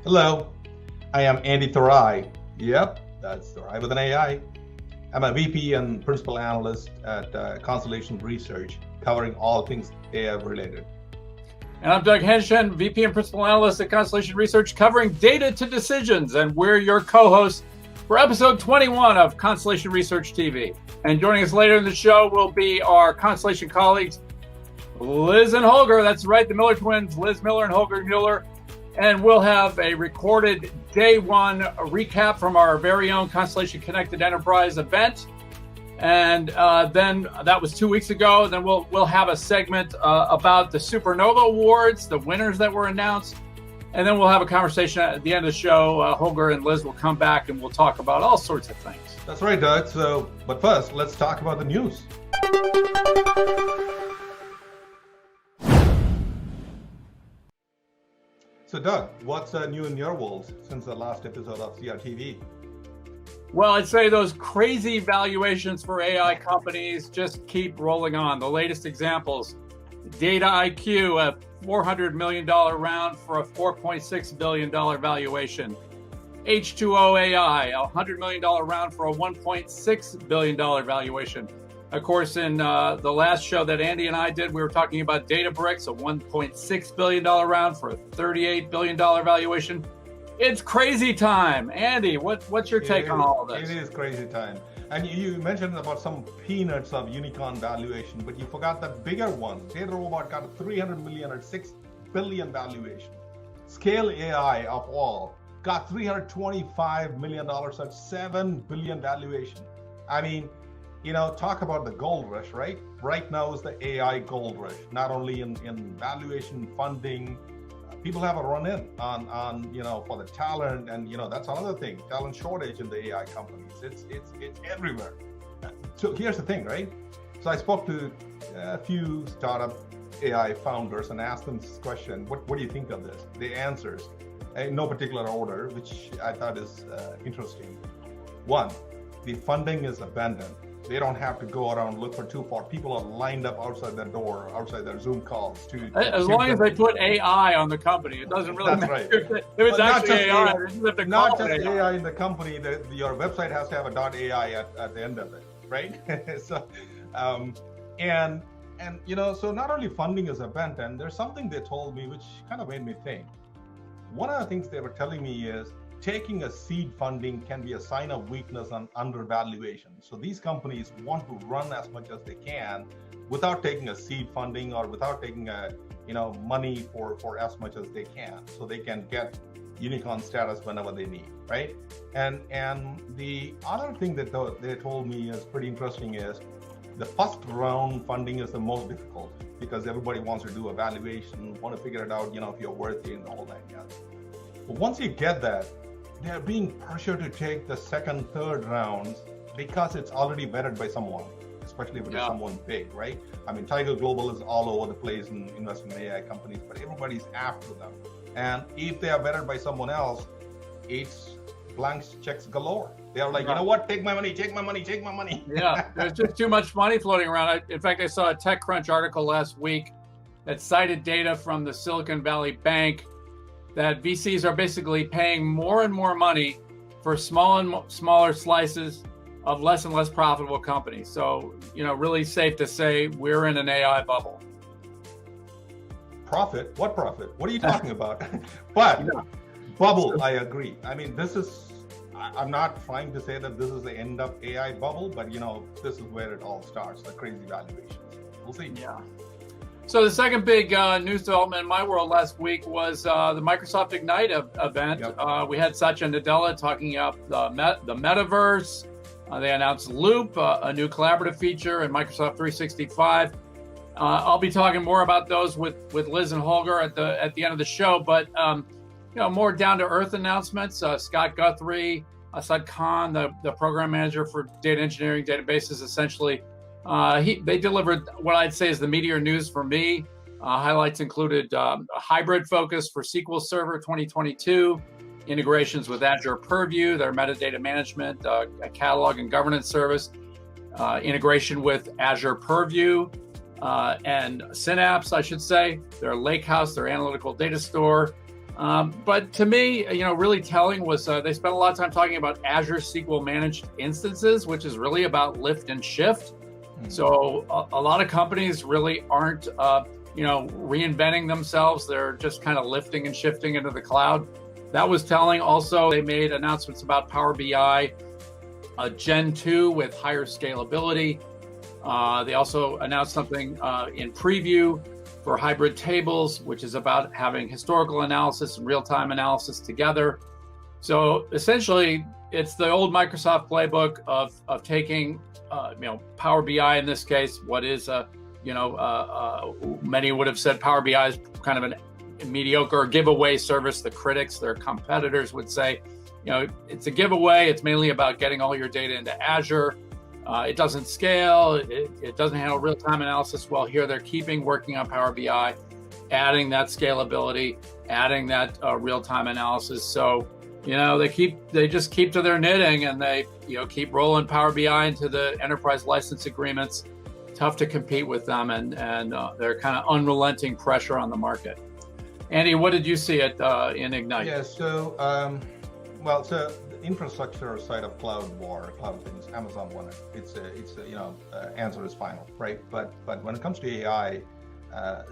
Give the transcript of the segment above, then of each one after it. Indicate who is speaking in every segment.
Speaker 1: Hello, I am Andy Thorai. Yep, that's Thorai with an AI. I'm a VP and Principal Analyst at Constellation Research, covering all things AI related.
Speaker 2: And I'm Doug Henshin, VP and Principal Analyst at Constellation Research, covering data to decisions. And we're your co-hosts for episode 21 of Constellation Research TV. And joining us later in the show will be our Constellation colleagues, Liz and Holger. That's right, the Miller twins, Liz Miller and Holger Mueller. And we'll have a recorded day one recap from our very own Constellation Connected Enterprise event. And then that was 2 weeks ago. Then we'll have a segment about the Supernova Awards, the winners that were announced. And then we'll have a conversation at the end of the show. Holger and Liz will come back and we'll talk about all sorts of things.
Speaker 1: That's right, Doug. But first, let's talk about the news. So, Doug, what's new in your world since the last episode of CRTV?
Speaker 2: Well, I'd say those crazy valuations for AI companies just keep rolling on. The latest examples, Data IQ, a $400 million round for a $4.6 billion valuation. H2O AI, a $100 million round for a $1.6 billion valuation. Of course, in the last show that Andy and I did, we were talking about Databricks, a $1.6 billion round for a $38 billion valuation. It's crazy time. Andy, what's your take on all of this?
Speaker 1: It is crazy time. And you mentioned about some peanuts of unicorn valuation, but you forgot the bigger one. DataRobot got a $300 million or $6 billion valuation. Scale AI of all got $325 million at $7 billion valuation. I mean, talk about the gold rush, right? Right now is the AI gold rush, not only in valuation funding. People have a run-in on for the talent, and that's another thing. Talent shortage in the AI companies. It's everywhere. So here's the thing, right? So I spoke to a few startup AI founders and asked them this question: What do you think of this? The answers, in no particular order, which I thought is interesting. One, the funding is abundant. They don't have to go around look for too far. People are lined up outside their door, outside their Zoom calls. As
Speaker 2: long as they put AI on the company, it doesn't really matter. Right. If it's actually AI,
Speaker 1: not just AI in the company. Your website has to have a .ai at the end of it, right? So, so not only funding is abundant, there's something they told me which kind of made me think. One of the things they were telling me is, taking a seed funding can be a sign of weakness and undervaluation. So these companies want to run as much as they can without taking a seed funding or without taking money for as much as they can, so they can get unicorn status whenever they need, right? And the other thing that they told me is pretty interesting is the first round funding is the most difficult because everybody wants to do a valuation, want to figure it out, if you're worthy and all that. Yeah. But once you get that, they're being pressured to take the second, third rounds because it's already vetted by someone, especially if it's someone big, right? I mean, Tiger Global is all over the place in investing in AI companies, but everybody's after them. And if they are vetted by someone else, it's blank checks galore. They're like, you know what? Take my money, take my money, take my money.
Speaker 2: Yeah, there's just too much money floating around. In fact, I saw a TechCrunch article last week that cited data from the Silicon Valley Bank that VCs are basically paying more and more money for smaller slices of less and less profitable companies. So, really safe to say we're in an AI bubble.
Speaker 1: Profit? What profit? What are you talking about? But bubble, I agree. I mean, I'm not trying to say that this is the end of AI bubble, but this is where it all starts, the crazy valuations. We'll see.
Speaker 2: Yeah. So the second big news development in my world last week was the Microsoft Ignite event. Yep. We had Satya Nadella talking about the Metaverse. They announced Loop, a new collaborative feature in Microsoft 365. I'll be talking more about those with Liz and Holger at the end of the show. But more down to earth announcements. Scott Guthrie, Asad Khan, the program manager for data engineering databases, essentially. They delivered what I'd say is the meteor news for me. Highlights included a hybrid focus for SQL Server 2022, integrations with Azure Purview, their metadata management, a catalog and governance service, integration with Azure Purview and Synapse, I should say, their Lakehouse, their analytical data store, But to me, really telling was they spent a lot of time talking about Azure SQL managed instances, which is really about lift and shift. So a lot of companies really aren't, reinventing themselves. They're just kind of lifting and shifting into the cloud. That was telling. Also, they made announcements about Power BI, Gen 2 with higher scalability. They also announced something in preview for hybrid tables, which is about having historical analysis and real-time analysis together. So essentially, it's the old Microsoft playbook of taking, Power BI in this case, what is many would have said Power BI is kind of a mediocre giveaway service. The critics, their competitors would say, it's a giveaway. It's mainly about getting all your data into Azure. It doesn't scale. It doesn't handle real-time analysis. Well, here they're working on Power BI, adding that scalability, adding that real-time analysis. So, they just keep to their knitting, and they, keep rolling Power BI into the enterprise license agreements. Tough to compete with them, and they're kind of unrelenting pressure on the market. Andy, what did you see in Ignite?
Speaker 1: Yeah. So, so the infrastructure side of cloud things, Amazon won it. It's answer is final, right? But when it comes to AI,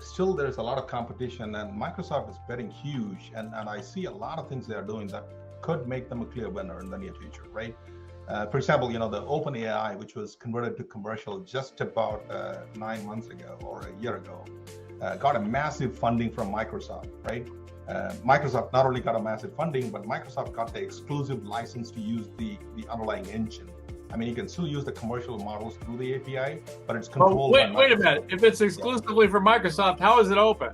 Speaker 1: still there's a lot of competition, and Microsoft is betting huge, and I see a lot of things they are doing that could make them a clear winner in the near future, right? For example, the OpenAI, which was converted to commercial just about 9 months ago or a year ago, got a massive funding from Microsoft, right? Microsoft not only got a massive funding, but Microsoft got the exclusive license to use the underlying engine. I mean, you can still use the commercial models through the API, but it's controlled by Microsoft.
Speaker 2: Wait a minute. If it's exclusively for Microsoft, how is it open?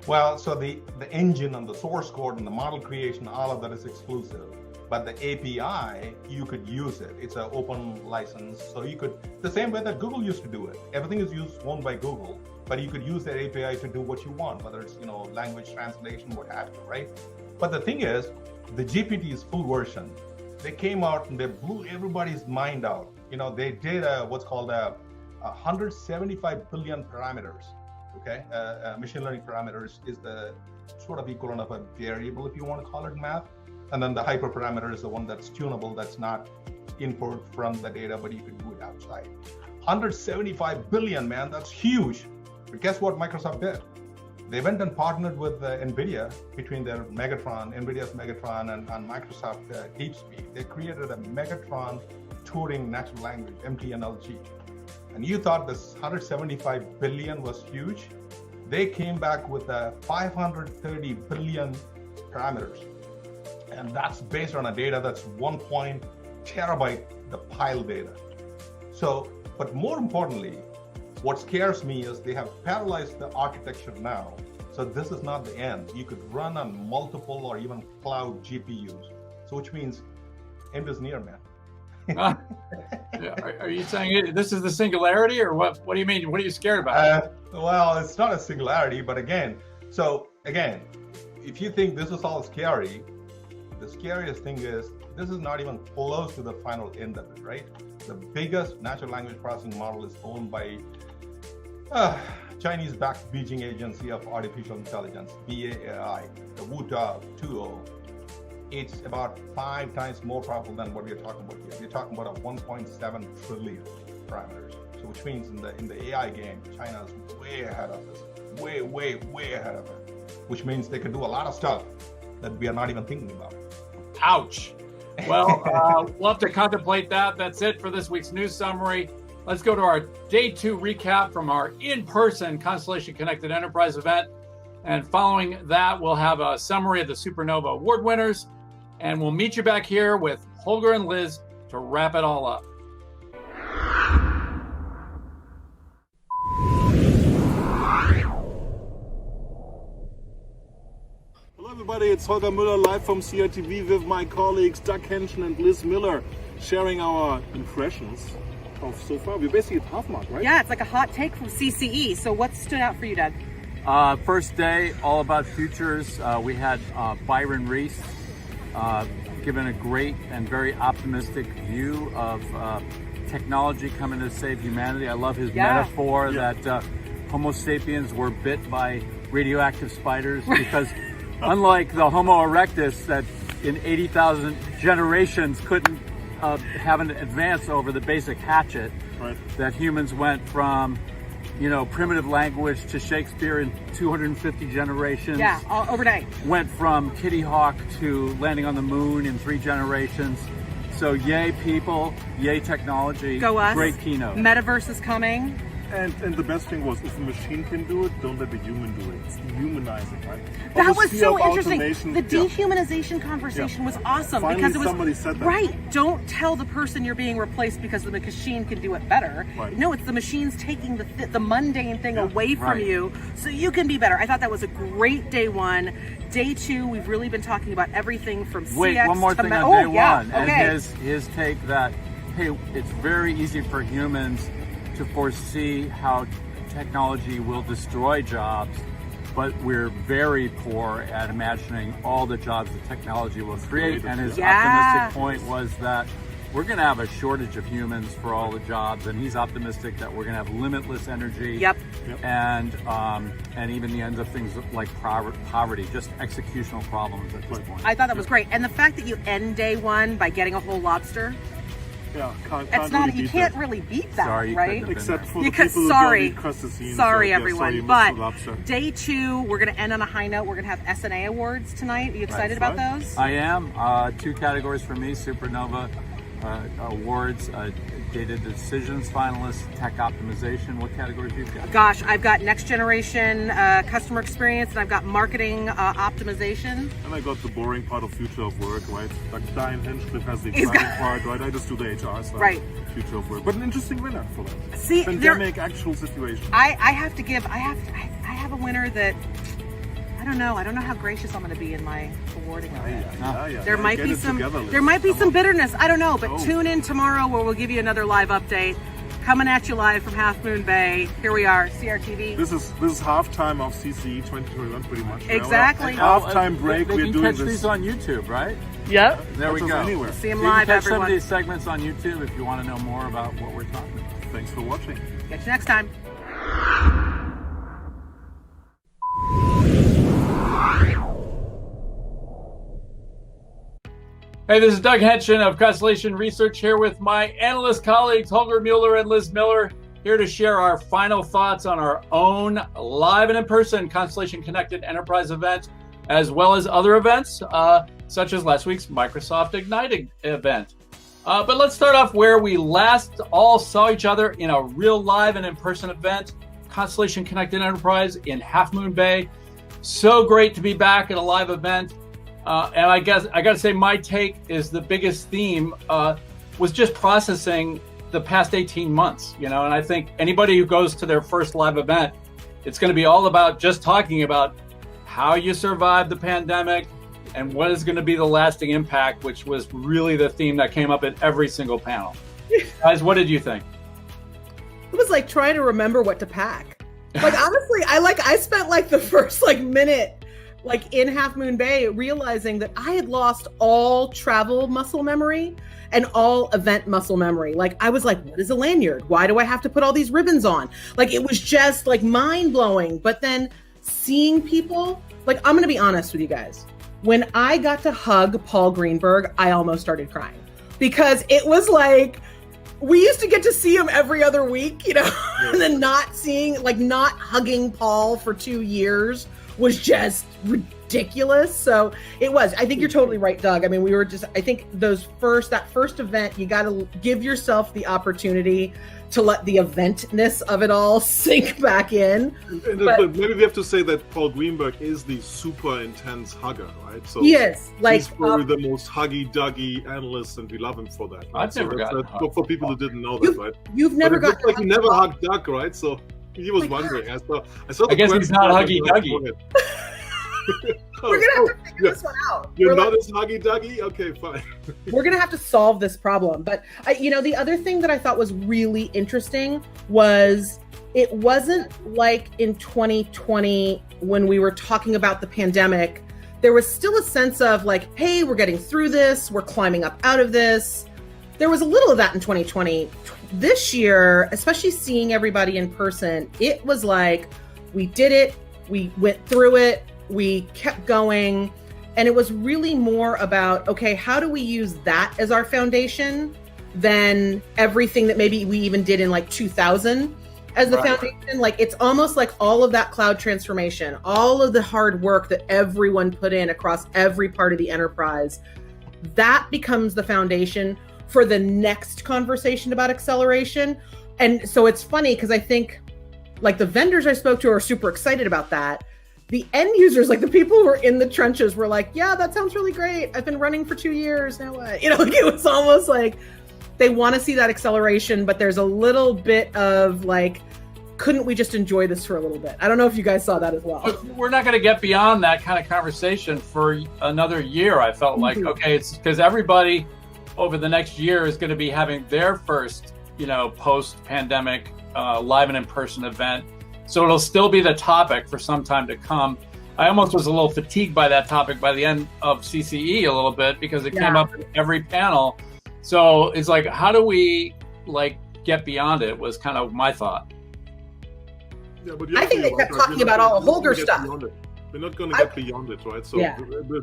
Speaker 1: Well, so the engine and the source code and the model creation, all of that is exclusive. But the API, you could use it. It's an open license. So you could, the same way that Google used to do it. Everything is owned by Google, but you could use that API to do what you want, whether it's, language translation, what have you, right? But the thing is, the GPT is full version. They came out and they blew everybody's mind out. They did what's called 175 billion parameters, okay? Machine learning parameters is the sort of equivalent of a variable, if you want to call it math. And then the hyperparameter is the one that's tunable, that's not input from the data, but you can do it outside. 175 billion, man, that's huge. But guess what Microsoft did? They went and partnered with NVIDIA between their NVIDIA's Megatron and Microsoft DeepSpeed. They created a Megatron Turing natural language, MTNLG. And you thought this 175 billion was huge? They came back with 530 billion parameters. And that's based on a data that's 1 terabyte, the pile data. So, but more importantly, what scares me is they have parallelized the architecture now. So this is not the end. You could run on multiple or even cloud GPUs. So which means end is near, man.
Speaker 2: Are you saying this is the singularity, or what? What do you mean? What are you scared about?
Speaker 1: Well, it's not a singularity, but again, if you think this is all scary, the scariest thing is this is not even close to the final end of it, right? The biggest natural language processing model is owned by Chinese-backed Beijing Agency of Artificial Intelligence, BAAI, the Wutao 2.0. It's about 5 times more powerful than what we're talking about here. We're talking about a 1.7 trillion parameters. So which means in the AI game, China is way ahead of us, way ahead of it. Which means they can do a lot of stuff that we are not even thinking about.
Speaker 2: Ouch. Well, we'll have to contemplate that. That's it for this week's news summary. Let's go to our day 2 recap from our in-person Constellation Connected Enterprise event. And following that, we'll have a summary of the Supernova award winners. And we'll meet you back here with Holger and Liz to wrap it all up.
Speaker 3: Hello everybody, it's Holger Müller live from CRTV with my colleagues Doug Henschen and Liz Miller, sharing our impressions of so far. We're basically at half mark, right?
Speaker 4: Yeah, it's like a hot take from CCE. So what stood out for you, Doug?
Speaker 2: First day, all about futures. We had Byron Reese given a great and very optimistic view of technology coming to save humanity. I love his metaphor that Homo sapiens were bit by radioactive spiders because Unlike the Homo erectus that in 80,000 generations couldn't have an advance over the basic hatchet,
Speaker 3: Right.
Speaker 2: that humans went from, primitive language to Shakespeare in 250 generations.
Speaker 4: Yeah, all overnight.
Speaker 2: Went from Kitty Hawk to landing on the moon in 3 generations. So yay people, yay technology.
Speaker 4: Go us.
Speaker 2: Great keynote.
Speaker 4: Metaverse is coming.
Speaker 3: And the best thing was, if a machine can do it, don't let the human do it. It's dehumanizing, right?
Speaker 4: That
Speaker 3: All
Speaker 4: was
Speaker 3: this
Speaker 4: so
Speaker 3: fear of
Speaker 4: interesting.
Speaker 3: automation,
Speaker 4: The
Speaker 3: yeah.
Speaker 4: dehumanization conversation was awesome
Speaker 3: Finally,
Speaker 4: because it was
Speaker 3: somebody said that.
Speaker 4: right. Don't tell the person you're being replaced because the machine can do it better.
Speaker 3: Right.
Speaker 4: No, it's the machine's taking the mundane thing away from
Speaker 2: Right.
Speaker 4: you so you can be better. I thought that was a great day 1. Day 2, we've really been talking about everything from
Speaker 2: Wait,
Speaker 4: CX
Speaker 2: one more
Speaker 4: to
Speaker 2: thing on day
Speaker 4: yeah.
Speaker 2: one,
Speaker 4: Okay.
Speaker 2: and his take that, hey, it's very easy for humans to foresee how technology will destroy jobs, but we're very poor at imagining all the jobs that technology will create. And his
Speaker 4: Yeah.
Speaker 2: optimistic point was that we're going to have a shortage of humans for all the jobs, and he's optimistic that we're going to have limitless energy.
Speaker 4: Yep.
Speaker 2: And even the end of things like poverty, just executional problems at this point.
Speaker 4: I thought that was great. And the fact that you end day 1 by getting a whole lobster,
Speaker 3: Yeah, can't
Speaker 4: it's not,
Speaker 3: really
Speaker 4: you
Speaker 3: beat
Speaker 4: can't
Speaker 3: that.
Speaker 4: really beat that,
Speaker 2: Sorry, you
Speaker 4: right?
Speaker 2: couldn't have been
Speaker 3: Except
Speaker 2: there.
Speaker 3: for the
Speaker 4: Because
Speaker 3: people
Speaker 4: sorry,
Speaker 3: who don't eat crustaceans.
Speaker 4: sorry
Speaker 3: right?
Speaker 4: everyone.
Speaker 3: Yeah, sorry,
Speaker 4: but
Speaker 3: Mr. Lobster.
Speaker 4: day 2, we're going to end on a high note. We're going to have S&A awards tonight. Are you excited
Speaker 3: That's
Speaker 4: about
Speaker 3: right.
Speaker 4: those?
Speaker 2: I am. 2 categories for me: Supernova awards, data decisions finalists, tech optimization. What categories do you got?
Speaker 4: Gosh, I've got next generation customer experience, and I've got marketing optimization.
Speaker 3: And I got the boring part of future of work, right? Like Diane Hinchcliffe has the
Speaker 4: He's
Speaker 3: exciting
Speaker 4: got-
Speaker 3: part, right? I just do the HR stuff.
Speaker 4: Right.
Speaker 3: Future of work. But an interesting winner for that.
Speaker 4: See,
Speaker 3: Pandemic, actual situation.
Speaker 4: I have to give. I have a winner that I don't know. I don't know how gracious I'm going to be in my awarding of it.
Speaker 3: Yeah.
Speaker 4: There might
Speaker 3: Get
Speaker 4: be
Speaker 3: it
Speaker 4: some.
Speaker 3: together, Liz.
Speaker 4: There might be
Speaker 3: Come
Speaker 4: some
Speaker 3: on.
Speaker 4: bitterness. I don't know. But
Speaker 3: Oh.
Speaker 4: tune in tomorrow where we'll give you another live update. Coming at you live from Half Moon Bay. Here we are, CRTV.
Speaker 3: This is halftime of CCE 2021, pretty much.
Speaker 4: Exactly.
Speaker 3: Halftime break.
Speaker 2: They
Speaker 3: We're
Speaker 2: can
Speaker 3: doing
Speaker 2: catch
Speaker 3: this.
Speaker 2: these on YouTube, right?
Speaker 4: Yep.
Speaker 2: There we
Speaker 3: Catch us
Speaker 2: go.
Speaker 3: Anywhere.
Speaker 4: See them
Speaker 2: You can
Speaker 4: live,
Speaker 2: catch some
Speaker 4: everyone.
Speaker 2: of these segments on YouTube if you want to know more about what we're talking about.
Speaker 3: Thanks for watching.
Speaker 4: Catch you next time.
Speaker 2: Hey, this is Doug Henschen of Constellation Research here with my analyst colleagues Holger Mueller and Liz Miller, here to share our final thoughts on our own live and in-person Constellation Connected Enterprise event, as well as other events, such as last week's Microsoft Ignite event. But let's start off where we last all saw each other in a real live and in-person event, Constellation Connected Enterprise in Half Moon Bay. So great to be back at a live event. And I guess I got to say, my take is the biggest theme was just processing the past 18 months, and I think anybody who goes to their first live event, it's going to be all about just talking about how you survived the pandemic and what is going to be the lasting impact, which was really the theme that came up at every single panel. Guys, what did you think?
Speaker 5: It was like trying to remember what to pack. Like, honestly, I spent like the first minute in Half Moon Bay realizing that I had lost all travel muscle memory and all event muscle memory. Like, I was like, what is a lanyard? Why do I have to put all these ribbons on? Like, it was just mind blowing. But then seeing people, I'm going to be honest with you guys. When I got to hug Paul Greenberg, I almost started crying because it was like, we used to get to see him every other week, and then not hugging Paul for 2 years was just ridiculous. So it was. I think you're totally right, Doug. I mean, I think that first event, you got to give yourself the opportunity to let the eventness of it all sink back in.
Speaker 3: But maybe we have to say that Paul Greenberg is the super intense hugger, right? So
Speaker 5: yes,
Speaker 3: he's probably the most huggy-duggy analyst, and we love him for that. Right?
Speaker 2: I've never gotten hugged.
Speaker 3: For people who didn't know that, right?
Speaker 5: You've never
Speaker 3: got like he
Speaker 5: hugged
Speaker 3: never
Speaker 5: Paul.
Speaker 3: hugged Doug, right? So he was wondering. I saw
Speaker 2: I guess he's not huggy-duggy.
Speaker 5: We're gonna have to figure this one out.
Speaker 3: You're not as huggy-duggy? Okay, fine.
Speaker 5: We're gonna have to solve this problem. But the other thing that I thought was really interesting was it wasn't like in 2020 when we were talking about the pandemic. There was still a sense of hey, we're getting through this. We're climbing up out of this. There was a little of that in 2020. This year, especially seeing everybody in person, it was like we did it. We went through it. we kept going, and it was really more about, okay, how do we use that as our foundation than everything that maybe we even did in like 2000 as the foundation. Like, it's almost like all of that cloud transformation, all of the hard work that everyone put in across every part of the enterprise, that becomes the foundation for the next conversation about acceleration. And so it's funny because I think like the vendors I spoke to are super excited about that. The end users, like the people who were in the trenches, were like, yeah, that sounds really great. I've been running for 2 years. Now what? You know, like it was almost like they want to see that acceleration, but there's a little bit of like, couldn't we just enjoy this for a little bit? I don't know if you guys saw that as well.
Speaker 2: We're not going to get beyond that kind of conversation for another year. I felt like, okay, it's because everybody over the next year is going to be having their first, you know, post-pandemic live and in-person event. So it'll still be the topic for some time to come. I almost was a little fatigued by that topic by the end of CCE a little bit because it came up in every panel. So it's like, how do we like get beyond it was kind of my thought.
Speaker 3: Yeah, but
Speaker 5: I think they kept talking about all Holger stuff.
Speaker 3: We're not going to get beyond it, right? So,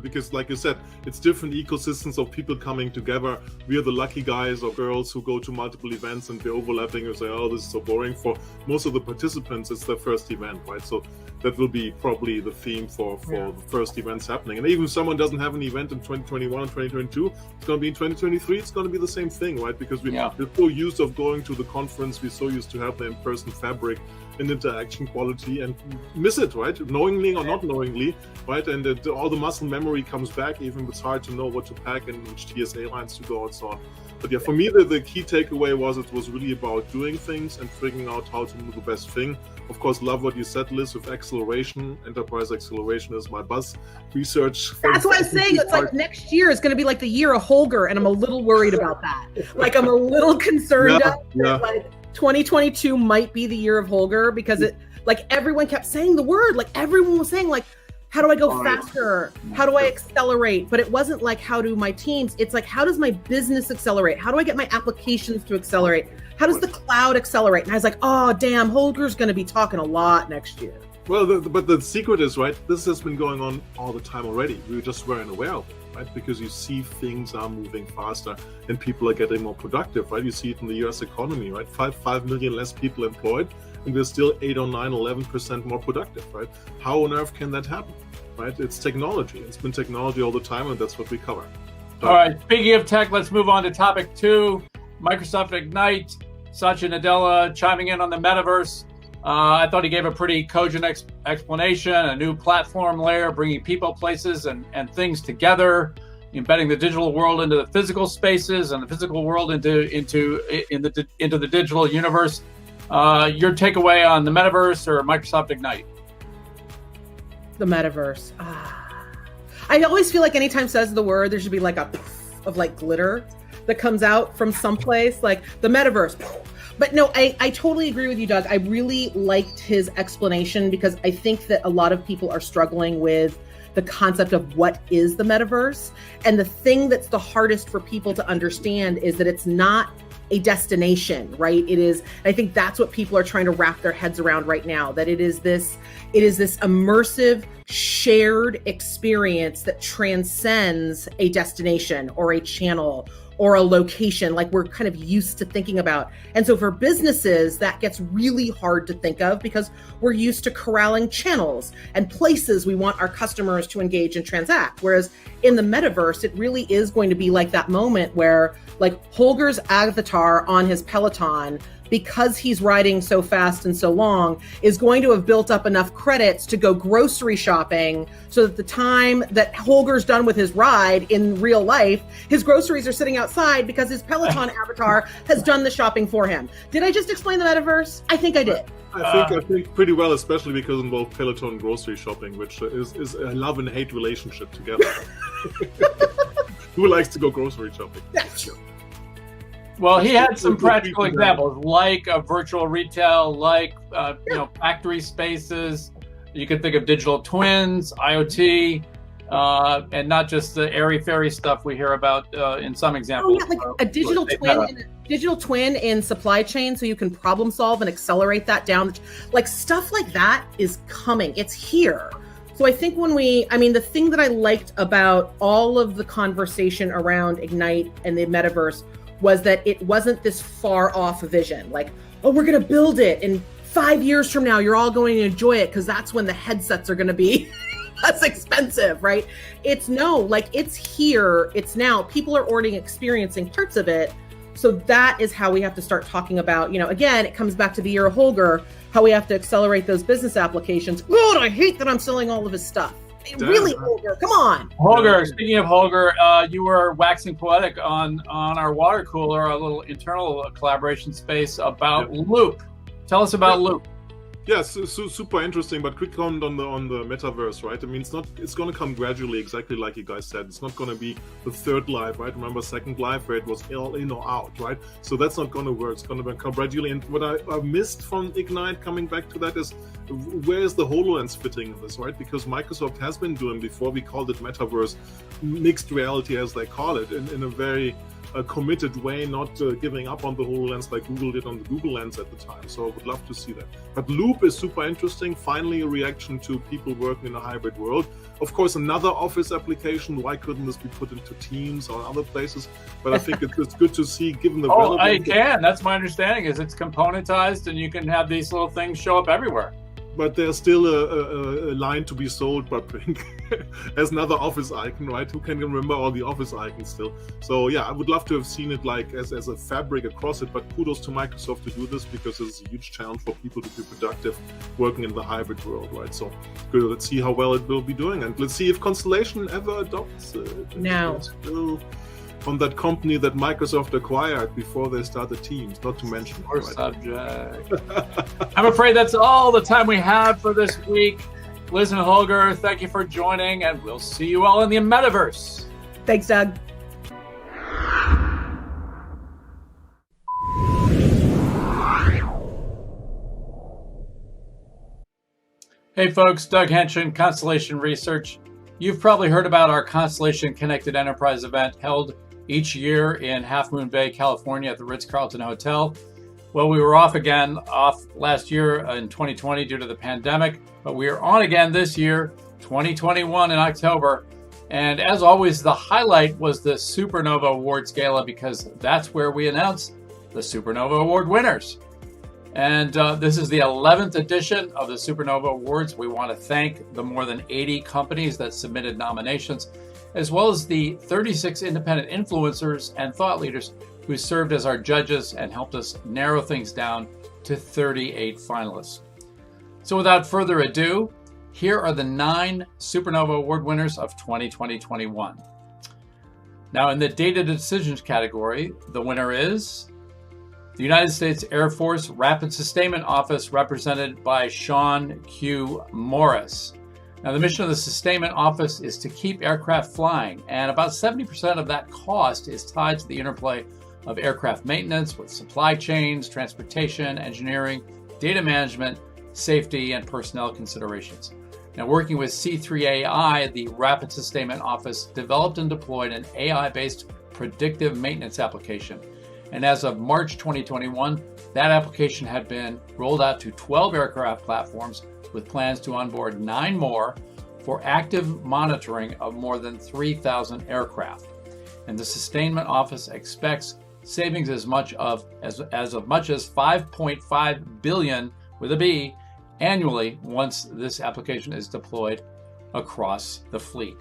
Speaker 3: because like you said, it's different ecosystems of people coming together. We are the lucky guys or girls who go to multiple events and they're overlapping and say, oh, this is so boring. For most of the participants, it's their first event, right? So that will be probably the theme for the first events happening. And even if someone doesn't have an event in 2021 and 2022, it's going to be in 2023. It's going to be the same thing, right? Because we're so used of going to the conference. We're so used to have the in-person fabric and interaction quality and miss it, right? Knowingly or not knowingly, right? And all the muscle memory comes back, even if it's hard to know what to pack and which TSA lines to go and so on. But yeah, for me, the key takeaway was it was really about doing things and figuring out how to do the best thing. Of course, love what you said, Liz, with acceleration. Enterprise acceleration is my buzz. Research.
Speaker 5: That's what I'm saying. It's like next year is going to be like the year of Holger, and I'm a little worried about that. Like, I'm a little concerned that like 2022 might be the year of Holger, because it, like, everyone kept saying the word, like everyone was saying, like, how do I go faster? How do I accelerate? But it wasn't like, how do my teams? It's like, how does my business accelerate? How do I get my applications to accelerate? How does the cloud accelerate? And I was like, oh, damn, Holger's going to be talking a lot next year.
Speaker 3: Well, but the secret is, right, this has been going on all the time already. We just weren't aware of it, right? Because you see things are moving faster and people are getting more productive, right? You see it in the US economy, right? 5 million less people employed, and we're still 8 or 9, 11% more productive, right? How on earth can that happen, right? It's technology. It's been technology all the time, and that's what we cover.
Speaker 2: All right, speaking of tech, let's move on to topic 2, Microsoft Ignite. Satya Nadella chiming in on the Metaverse. I thought he gave a pretty cogent explanation, a new platform layer, bringing people, places, and things together, embedding the digital world into the physical spaces and the physical world into the digital universe. Your takeaway on the Metaverse or Microsoft Ignite?
Speaker 5: The Metaverse. I always feel like anytime says the word, there should be like a poof of like glitter that comes out from someplace, like the Metaverse. But no, I totally agree with you, Doug. I really liked his explanation, because I think that a lot of people are struggling with the concept of what is the Metaverse. And the thing that's the hardest for people to understand is that it's not a destination, right? It is, I think that's what people are trying to wrap their heads around right now, that it is this immersive, shared experience that transcends a destination or a channel or a location like we're kind of used to thinking about. And so for businesses, that gets really hard to think of, because we're used to corralling channels and places we want our customers to engage and transact. Whereas in the Metaverse, it really is going to be like that moment where, like, Holger's avatar on his Peloton, because he's riding so fast and so long, is going to have built up enough credits to go grocery shopping, so that the time that Holger's done with his ride in real life, his groceries are sitting outside because his Peloton avatar has done the shopping for him. Did I just explain the Metaverse? I think I did.
Speaker 3: I think pretty well, especially because it involves Peloton grocery shopping, which is a love and hate relationship together. Who likes to go grocery shopping?
Speaker 2: Well, he had some practical examples, like virtual retail, like factory spaces. You could think of digital twins, IoT, and not just the airy-fairy stuff we hear about in some examples.
Speaker 5: Oh, yeah, like a digital twin in supply chain, so you can problem solve and accelerate that down. Like, stuff like that is coming. It's here. So I think the thing that I liked about all of the conversation around Ignite and the metaverse was that it wasn't this far off vision. Like, oh, we're going to build it and 5 years from now, you're all going to enjoy it because that's when the headsets are going to be less expensive, right? It's it's here, it's now. People are already experiencing parts of it. So that is how we have to start talking about, again, it comes back to the year of Holger, how we have to accelerate those business applications. God, I hate that I'm selling all of his stuff. Really, Holger, come on.
Speaker 2: Holger, speaking of Holger, you were waxing poetic on our water cooler, our little internal collaboration space about Loop. Tell us about Loop.
Speaker 3: Yes, super interesting, but quick comment on the metaverse, right? I mean, it's going to come gradually, exactly like you guys said. It's not going to be the third life, right? Remember Second Life, where it was all in or out, right? So that's not going to work. It's going to come gradually. And what I missed from Ignite, coming back to that, is where is the HoloLens fitting in this, right? Because Microsoft has been doing before, we called it metaverse, mixed reality as they call it, in a very committed way, not giving up on the HoloLens like Google did on the Google Lens at the time. So I would love to see that. But Loop is super interesting. Finally, a reaction to people working in a hybrid world. Of course, another Office application. Why couldn't this be put into Teams or other places? But I think it's good to see, given the relevance.
Speaker 2: I can. That's my understanding. Is it's componentized, and you can have these little things show up everywhere.
Speaker 3: But there's still a line to be sold by Brink as another Office icon, right? Who can remember all the Office icons still? So yeah, I would love to have seen it like as a fabric across it, but kudos to Microsoft to do this, because it's a huge challenge for people to be productive working in the hybrid world, right? So good, let's see how well it will be doing, and let's see if Constellation ever adopts it.
Speaker 5: Now.
Speaker 3: From that company that Microsoft acquired before they started Teams, not to mention.
Speaker 2: Our subject. I'm afraid that's all the time we have for this week. Liz and Holger, thank you for joining, and we'll see you all in the metaverse.
Speaker 5: Thanks, Doug.
Speaker 2: Hey folks, Doug Henshin, Constellation Research. You've probably heard about our Constellation Connected Enterprise event held each year in Half Moon Bay, California at the Ritz-Carlton Hotel. Well, we were off last year in 2020 due to the pandemic, but we are on again this year, 2021 in October. And as always, the highlight was the Supernova Awards Gala, because that's where we announce the Supernova Award winners. And this is the 11th edition of the Supernova Awards. We want to thank the more than 80 companies that submitted nominations, as well as the 36 independent influencers and thought leaders who served as our judges and helped us narrow things down to 38 finalists. So without further ado, here are the 9 Supernova Award winners of 2020-21. Now in the data decisions category, the winner is the United States Air Force Rapid Sustainment Office, represented by Sean Q. Morris. Now, the mission of the Sustainment Office is to keep aircraft flying, and about 70% of that cost is tied to the interplay of aircraft maintenance with supply chains, transportation, engineering, data management, safety, and personnel considerations. Now, working with C3AI, the Rapid Sustainment Office developed and deployed an AI-based predictive maintenance application. And as of March 2021, that application had been rolled out to 12 aircraft platforms, with plans to onboard 9 more for active monitoring of more than 3,000 aircraft. And the Sustainment Office expects savings as much as 5.5 billion with a B annually once this application is deployed across the fleet.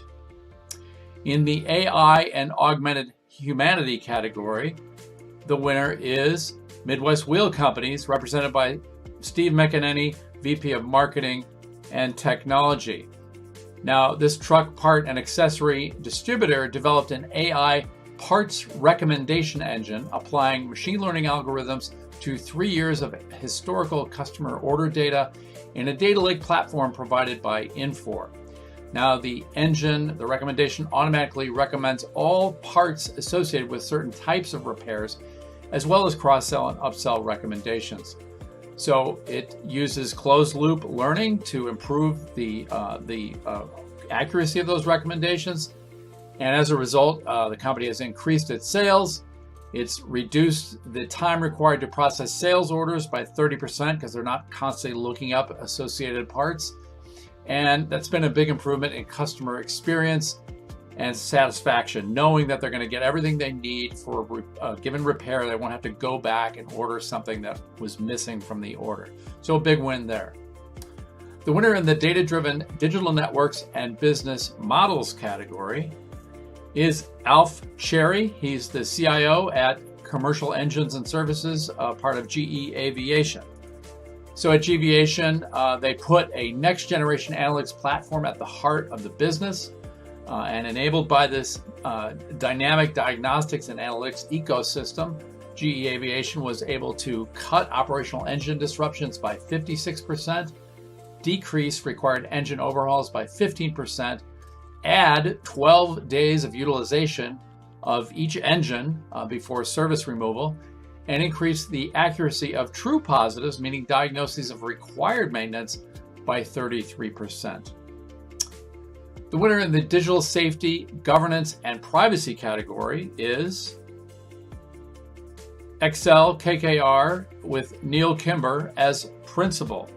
Speaker 2: In the AI and Augmented Humanity category, the winner is Midwest Wheel Companies, represented by Steve McEnany, VP of Marketing and Technology. Now, this truck part and accessory distributor developed an AI parts recommendation engine applying machine learning algorithms to 3 years of historical customer order data in a data lake platform provided by Infor. Now, the engine, the recommendation, automatically recommends all parts associated with certain types of repairs, as well as cross-sell and upsell recommendations. So it uses closed-loop learning to improve the accuracy of those recommendations. And as a result, the company has increased its sales. It's reduced the time required to process sales orders by 30% because they're not constantly looking up associated parts. And that's been a big improvement in customer experience and satisfaction, knowing that they're going to get everything they need for a given repair. They won't have to go back and order something that was missing from the order. So a big win there. The winner in the data-driven digital networks and business models category is Alf Cherry. He's the CIO at Commercial Engines and Services, part of GE Aviation. So at GE Aviation, they put a next-generation analytics platform at the heart of the business. And enabled by this dynamic diagnostics and analytics ecosystem, GE Aviation was able to cut operational engine disruptions by 56%, decrease required engine overhauls by 15%, add 12 days of utilization of each engine before service removal, and increase the accuracy of true positives, meaning diagnoses of required maintenance, by 33%. The winner in the digital safety, governance, and privacy category is Excel KKR with Neil Kimber as principal.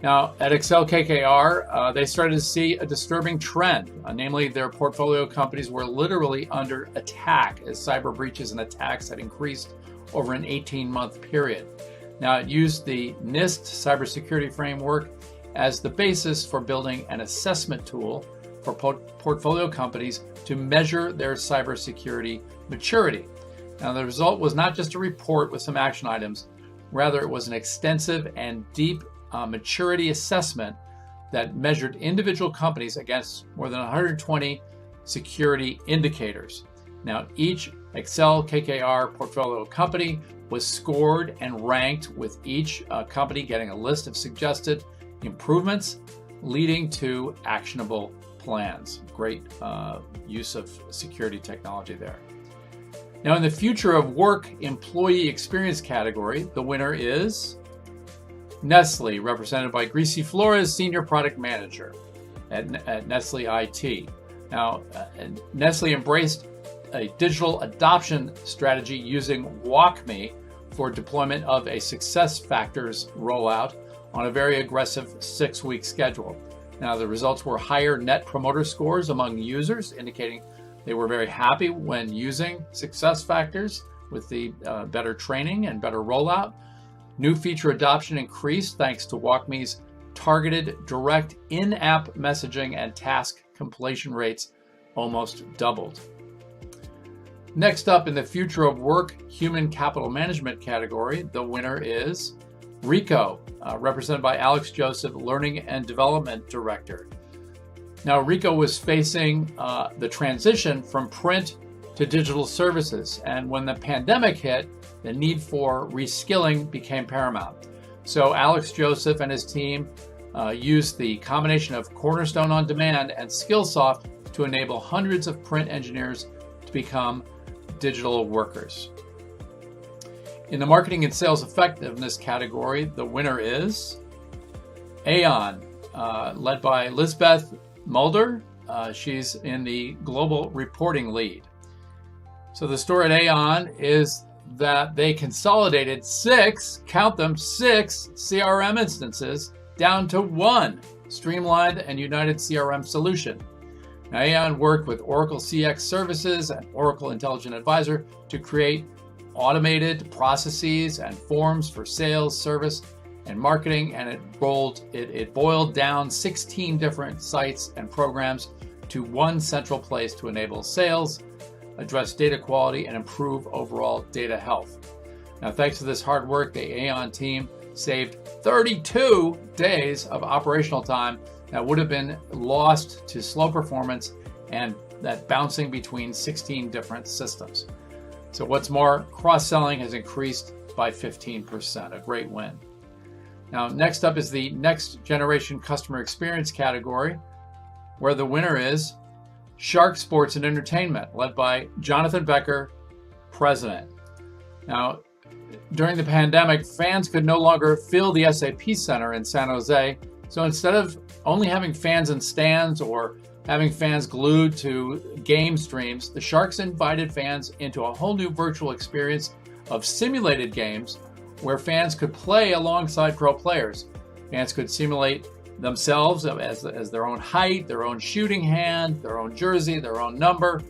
Speaker 2: Now, at Excel KKR, they started to see a disturbing trend, namely their portfolio companies were literally under attack as cyber breaches and attacks had increased over an 18-month period. Now, it used the NIST cybersecurity framework as the basis for building an assessment tool for portfolio companies to measure their cybersecurity maturity. Now, the result was not just a report with some action items, rather it was an extensive and deep maturity assessment that measured individual companies against more than 120 security indicators. Now, each Excel KKR portfolio company was scored and ranked, with each company getting a list of suggested improvements leading to actionable plans. Great use of security technology there. Now, in the future of work employee experience category, the winner is Nestle, represented by Greasy Flores, Senior Product Manager at Nestle IT. Now, Nestle embraced a digital adoption strategy using WalkMe for deployment of a SuccessFactors rollout on a very aggressive 6-week schedule. Now, the results were higher net promoter scores among users, indicating they were very happy when using SuccessFactors with the better training and better rollout. New feature adoption increased thanks to WalkMe's targeted direct in-app messaging, and task completion rates almost doubled. Next up, in the future of work human capital management category, the winner is Rico, represented by Alex Joseph, Learning and Development Director. Now, Rico was facing the transition from print to digital services, and when the pandemic hit, the need for reskilling became paramount. So Alex Joseph and his team used the combination of Cornerstone On Demand and Skillsoft to enable hundreds of print engineers to become digital workers. In the marketing and sales effectiveness category, the winner is Aon, led by Lisbeth Mulder. She's in the global reporting lead. So the story at Aon is that they consolidated 6 CRM instances down to 1 streamlined and united CRM solution. Now, Aon worked with Oracle CX Services and Oracle Intelligent Advisor to create automated processes and forms for sales, service, and marketing, and it boiled down 16 different sites and programs to one central place to enable sales, address data quality, and improve overall data health. Now, thanks to this hard work, the Aon team saved 32 days of operational time that would have been lost to slow performance and that bouncing between 16 different systems. So what's more, cross-selling has increased by 15%, a great win. Now, next up is the next generation customer experience category, where the winner is Shark Sports and Entertainment, led by Jonathan Becker, president. Now, during the pandemic, fans could no longer fill the SAP Center in San Jose. So instead of only having fans in stands or having fans glued to game streams, the Sharks invited fans into a whole new virtual experience of simulated games where fans could play alongside pro players. Fans could simulate themselves as their own height, their own shooting hand, their own jersey, their own number.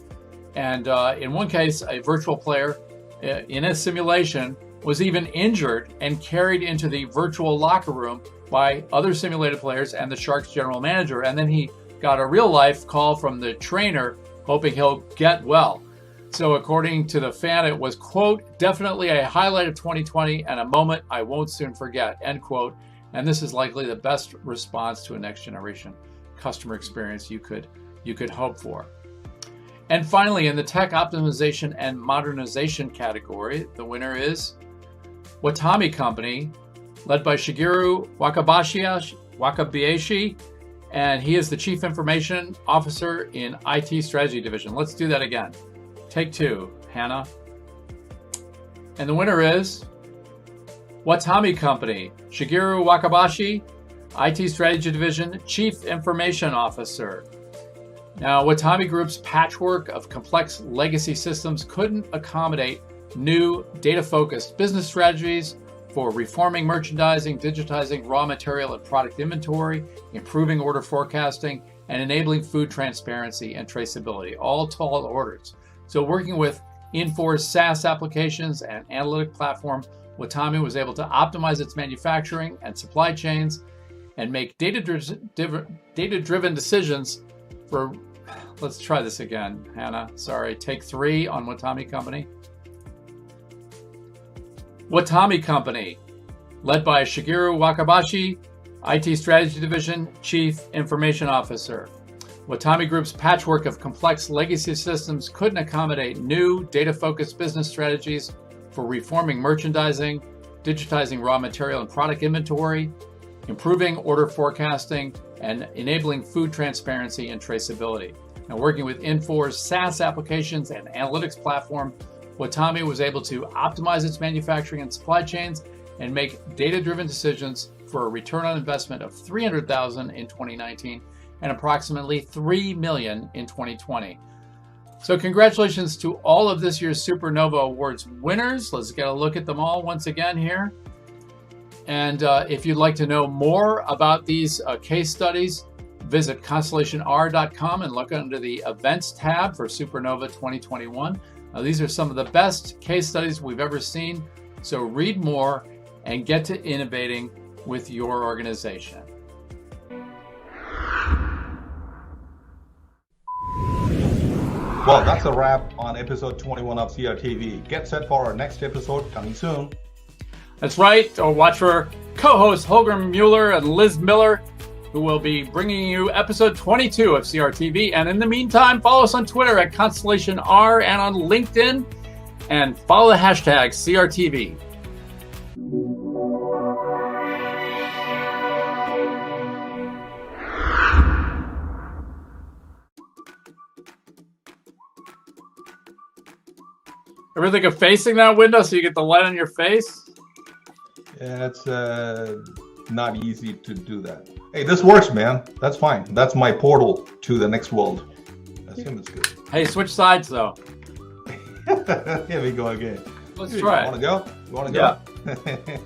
Speaker 2: And in one case, a virtual player in a simulation was even injured and carried into the virtual locker room by other simulated players and the Sharks general manager. And then he got a real life call from the trainer hoping he'll get well. So according to the fan, it was, quote, definitely a highlight of 2020 and a moment I won't soon forget, end quote. And this is likely the best response to a next generation customer experience you could hope for. And finally, in the tech optimization and modernization category, the winner is Watami Company, led by Shigeru Wakabayashi, and he is the Chief Information Officer in IT Strategy Division. Let's do that again. Take two, Hannah. And the winner is Watami Company, Shigeru Wakabayashi, IT Strategy Division, Chief Information Officer. Now, Watami Group's patchwork of complex legacy systems couldn't accommodate new data-focused business strategies for reforming merchandising, digitizing raw material and product inventory, improving order forecasting, and enabling food transparency and traceability, all tall orders. So working with Infor SaaS applications and analytic platform, Watami was able to optimize its manufacturing and supply chains and make data-driven decisions for, let's try this again, Hannah, sorry, take three on Watami Company. Watami Company, led by Shigeru Wakabayashi, IT Strategy Division, Chief Information Officer. Watami Group's patchwork of complex legacy systems couldn't accommodate new data-focused business strategies for reforming merchandising, digitizing raw material and product inventory, improving order forecasting, and enabling food transparency and traceability. Now, working with Infor's SaaS applications and analytics platform, Watami was able to optimize its manufacturing and supply chains and make data-driven decisions for a return on investment of $300,000 in 2019 and approximately $3 million in 2020. So congratulations to all of this year's Supernova Awards winners. Let's get a look at them all once again here. And if you'd like to know more about these case studies, visit ConstellationR.com and look under the Events tab for Supernova 2021. Now, these are some of the best case studies we've ever seen. So read more and get to innovating with your organization.
Speaker 1: Well, that's a wrap on episode 21 of CRTV. Get set for our next episode coming soon.
Speaker 2: That's right. Or watch for co-hosts Holger Mueller and Liz Miller, who will be bringing you episode 22 of CRTV. And in the meantime, follow us on Twitter at ConstellationR and on LinkedIn, and follow the hashtag CRTV. Ever think of facing that window so you get the light on your face?
Speaker 1: Yeah, it's not easy to do that. Hey, this works, man. That's fine. That's my portal to the next world. I assume it's good.
Speaker 2: Hey, switch sides though.
Speaker 1: Here we go again.
Speaker 2: Let's try it.
Speaker 1: You want to go?
Speaker 2: Yeah.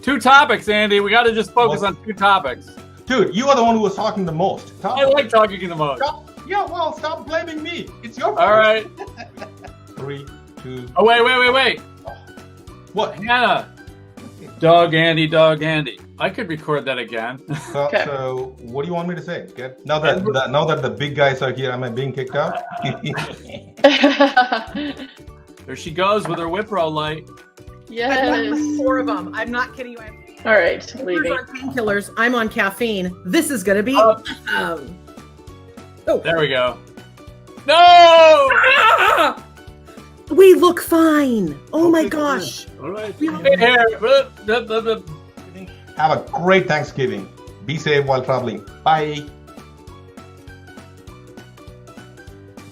Speaker 2: 2 topics, Andy. We got to just focus on 2 topics.
Speaker 1: Dude, you are the one who was talking the most.
Speaker 2: I like talking the most.
Speaker 1: Stop blaming me. It's your fault.
Speaker 2: All right.
Speaker 1: 3, 2.
Speaker 2: Oh, wait.
Speaker 1: What?
Speaker 2: Hannah. Dog Andy. I could record that again.
Speaker 1: Okay. So, what do you want me to say? Now that the big guys are here, am I being kicked out?
Speaker 2: There she goes with her Wipro light.
Speaker 5: Yes. I've got 4 of them. I'm not kidding you.
Speaker 6: All right, leaving.
Speaker 5: On painkillers. I'm on caffeine. This is going to be.
Speaker 2: There we go. No!
Speaker 5: Ah! We look fine. Oh my gosh.
Speaker 3: All right.
Speaker 1: Have a great Thanksgiving. Be safe while traveling. Bye.